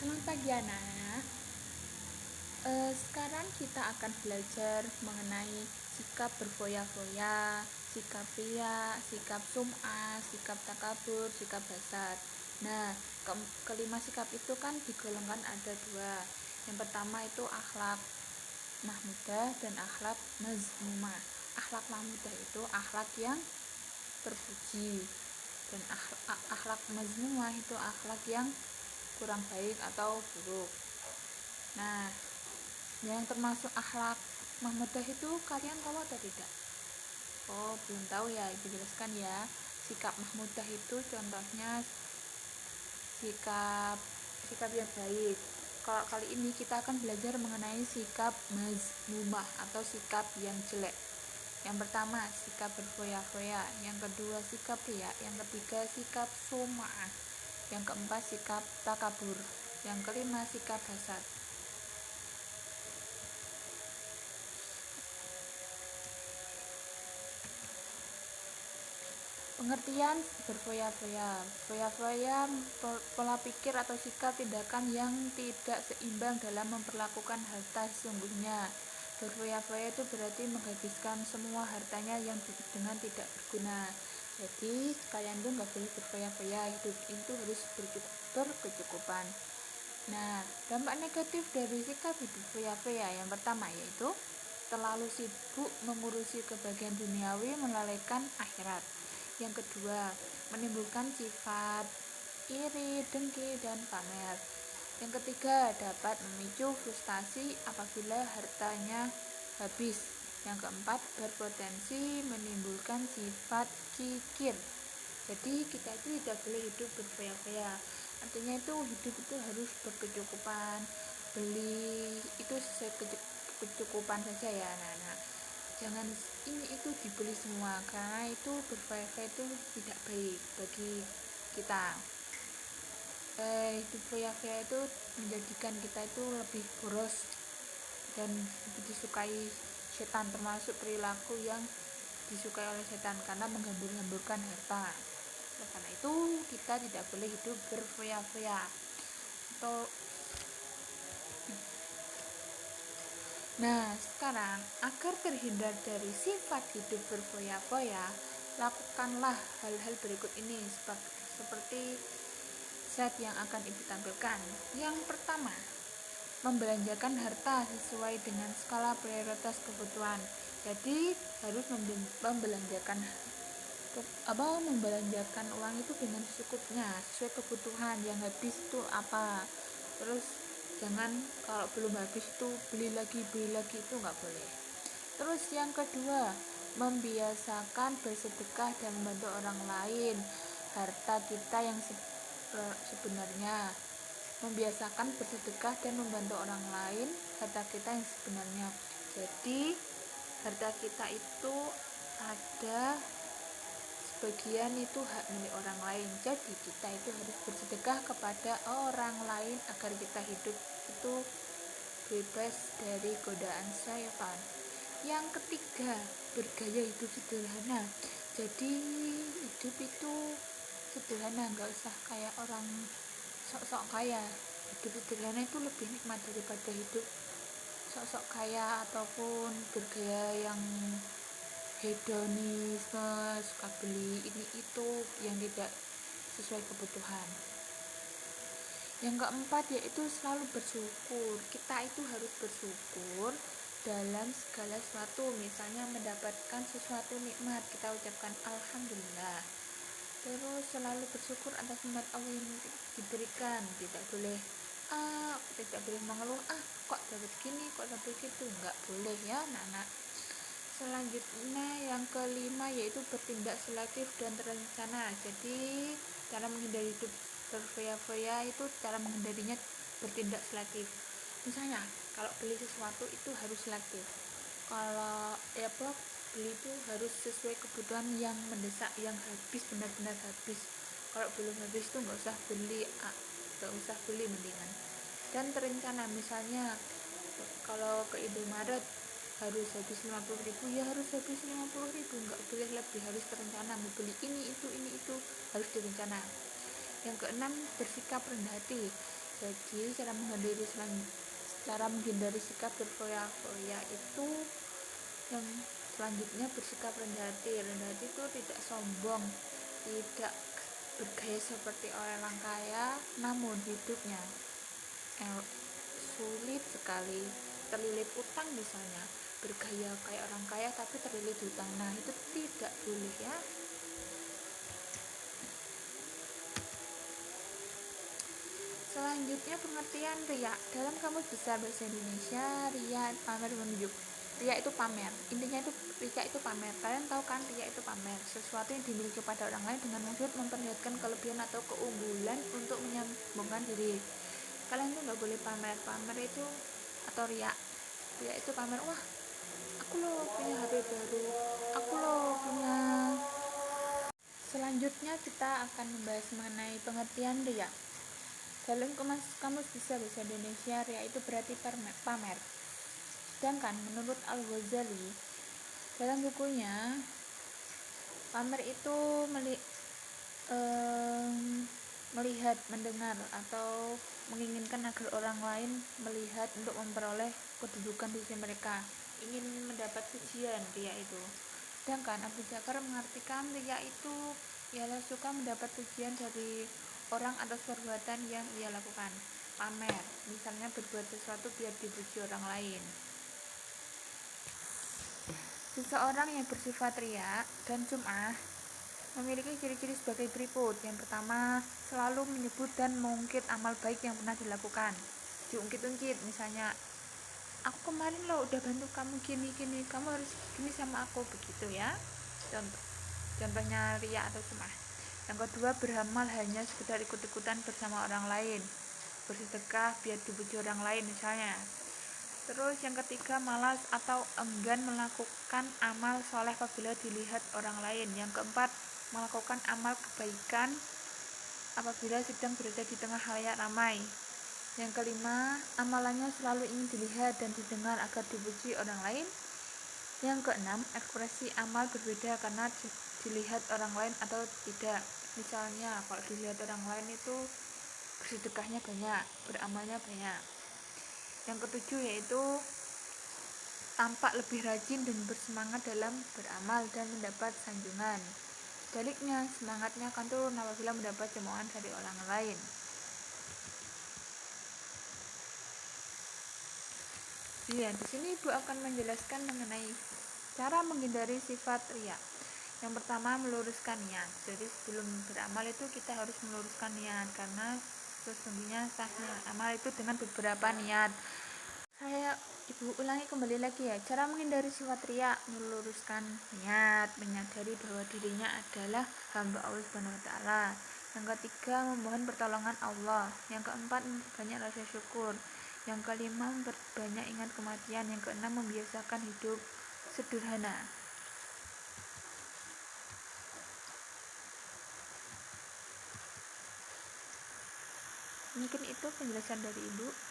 Selamat pagi anak. Sekarang kita akan belajar mengenai sikap berfoya-foya, sikap riya, sikap sum'ah, sikap takabur, sikap hasad. Nah, kelima sikap itu kan digolongkan ada dua. Yang pertama itu akhlak mahmudah dan akhlak mazmumah. Akhlak mahmudah itu akhlak yang terpuji, dan akhlak mazmumah itu akhlak yang kurang baik atau buruk. Nah, yang termasuk akhlak mahmudah itu kalian tahu atau tidak? Oh, belum tahu ya, dijelaskan ya. Sikap mahmudah itu contohnya sikap yang baik. Kalau kali ini kita akan belajar mengenai sikap mazmumah atau sikap yang jelek. Yang pertama, sikap berfoya-foya. Yang kedua, sikap riya. Yang ketiga, sikap sum'ah. Yang keempat, sikap takabur. Yang kelima, sikap hasad. Pengertian berfoya-foya. Foya-foya pola pikir atau sikap tindakan yang tidak seimbang dalam memperlakukan harta sesungguhnya. Berfoya-foya itu berarti menghabiskan semua hartanya yang dengan tidak berguna. Jadi kalian tuh nggak boleh berfoya-foya, hidup itu harus berkecukupan. Nah, dampak negatif dari sikap hidup foya-foya yang pertama yaitu terlalu sibuk mengurusi kebahagiaan duniawi melalaikan akhirat. Yang kedua, menimbulkan sifat iri, dengki, dan pamer. Yang ketiga, dapat memicu frustasi apabila hartanya habis. Yang keempat, berpotensi menimbulkan sifat kikir. Jadi kita itu tidak boleh hidup berfoya-foya. Artinya itu hidup itu harus berkecukupan. Beli itu sesuai kecukupan saja ya anak-anak. Jangan ini itu dibeli semua, karena itu berfoya-foya itu tidak baik bagi kita. Hidup foya-foya itu menjadikan kita itu lebih boros dan lebih disukai setan, termasuk perilaku yang disukai oleh setan karena menghambur-hamburkan harta. Karena itu kita tidak boleh hidup berfoya-foya. Nah, sekarang agar terhindar dari sifat hidup berfoya-foya, lakukanlah hal-hal berikut ini seperti zat yang akan ibu tampilkan. Yang pertama, membelanjakan harta sesuai dengan skala prioritas kebutuhan. Jadi harus membelanjakan uang itu dengan secukupnya, sesuai kebutuhan. Yang habis itu apa, terus jangan kalau belum habis itu beli lagi itu nggak boleh. Terus yang kedua, membiasakan bersedekah dan membantu orang lain. Harta kita yang sebenarnya, membiasakan bersedekah dan membantu orang lain harta kita yang sebenarnya. Jadi harta kita itu ada sebagian itu hak milik orang lain, jadi kita itu harus bersedekah kepada orang lain agar kita hidup itu bebas dari godaan syaitan. Yang ketiga, bergaya hidup sederhana. Jadi hidup itu sederhana, nggak usah kayak orang sok-sok kaya. Hidup sederhana itu lebih nikmat daripada hidup sok-sok kaya ataupun bergaya yang hedonisme, suka beli ini itu yang tidak sesuai kebutuhan. Yang keempat yaitu selalu bersyukur. Kita itu harus bersyukur dalam segala sesuatu. Misalnya mendapatkan sesuatu nikmat, kita ucapkan alhamdulillah. Terus selalu bersyukur atas nikmat Allah yang diberikan. Tidak boleh mengeluh, kok dapat gini, kok dapat gitu, nggak boleh ya anak-anak. Selanjutnya yang kelima yaitu bertindak selektif dan terencana. Jadi cara menghindari hidup berfoya-foya itu, cara menghindarinya bertindak selektif. Misalnya kalau beli sesuatu itu harus selektif. Kalau beli itu harus sesuai kebutuhan yang mendesak, yang habis, benar-benar habis. Kalau belum habis itu nggak usah beli mendingan. Dan terencana, misalnya kalau ke Indomaret harus habis 50.000, ya harus habis 50.000, nggak boleh lebih, harus terencana. Mau beli ini itu harus direncana. Yang keenam, bersikap rendah hati. Jadi cara menghindari sikap berfoya-foya itu yang selanjutnya bersikap rendah hati. Rendah hati itu tidak sombong, tidak bergaya seperti orang kaya, namun hidupnya sulit sekali, terlilit utang misalnya, bergaya kayak orang kaya tapi terlilit utang. Nah, itu tidak boleh ya. Selanjutnya pengertian riya. Dalam Kamus Besar Bahasa Indonesia, riya pamer menunjuk. Riya itu pamer. Intinya itu riya itu pamer. Kalian tahu kan riya itu pamer, sesuatu yang dimiliki pada orang lain dengan maksud memperlihatkan kelebihan atau keunggulan untuk menyombongkan diri. Kalian tuh nggak boleh pamer. Pamer itu atau riya. Riya itu pamer, wah aku loh punya HP baru, aku loh punya. Selanjutnya kita akan membahas mengenai pengertian riya. Dalam Kamus Besar Bahasa Indonesia, riya itu berarti pamer. Sedangkan menurut Al-Ghazali, dalam bukunya, pamer itu melihat, mendengar, atau menginginkan agar orang lain melihat untuk memperoleh kedudukan di sisi mereka, ingin mendapat pujian riya itu. Sedangkan Abu Jakar mengartikan riya itu ialah suka mendapat pujian dari orang atas perbuatan yang ia lakukan. Pamer, misalnya berbuat sesuatu biar dipuji orang lain. Seseorang yang bersifat riya dan sum'ah memiliki ciri-ciri sebagai berikut. Yang pertama, selalu menyebut dan mengungkit amal baik yang pernah dilakukan. Diungkit-ungkit, misalnya, aku kemarin loh udah bantu kamu gini, kamu harus gini sama aku, begitu ya. Contohnya riya atau sum'ah. Yang kedua, beramal hanya sekedar ikut-ikutan bersama orang lain, bersedekah biar dipuji orang lain misalnya. Terus yang ketiga, malas atau enggan melakukan amal soleh apabila dilihat orang lain. Yang keempat, melakukan amal kebaikan apabila sedang berada di tengah khalayak ramai. Yang kelima, amalannya selalu ingin dilihat dan didengar agar dipuji orang lain. Yang keenam, ekspresi amal berbeda karena dilihat orang lain atau tidak. Misalnya, kalau dilihat orang lain itu bersedekahnya banyak, beramalnya banyak. Yang ketujuh yaitu tampak lebih rajin dan bersemangat dalam beramal dan mendapat sanjungan. Sebaliknya, semangatnya akan turun apabila mendapat cemoohan dari orang lain. Ya, di sini Ibu akan menjelaskan mengenai cara menghindari sifat riya. Yang pertama, meluruskan niat. Jadi sebelum beramal itu kita harus meluruskan niat, karena sesungguhnya sahnya amal itu dengan beberapa niat. Saya Ibu ulangi kembali lagi ya. Cara menghindari sifat riya, meluruskan niat, menyadari bahwa dirinya adalah hamba Allah Subhanahu wa taala. Yang ketiga, memohon pertolongan Allah. Yang keempat, banyak rasa syukur. Yang kelima, memperbanyak ingat kematian. Yang keenam, membiasakan hidup sederhana. Mungkin itu penjelasan dari Ibu.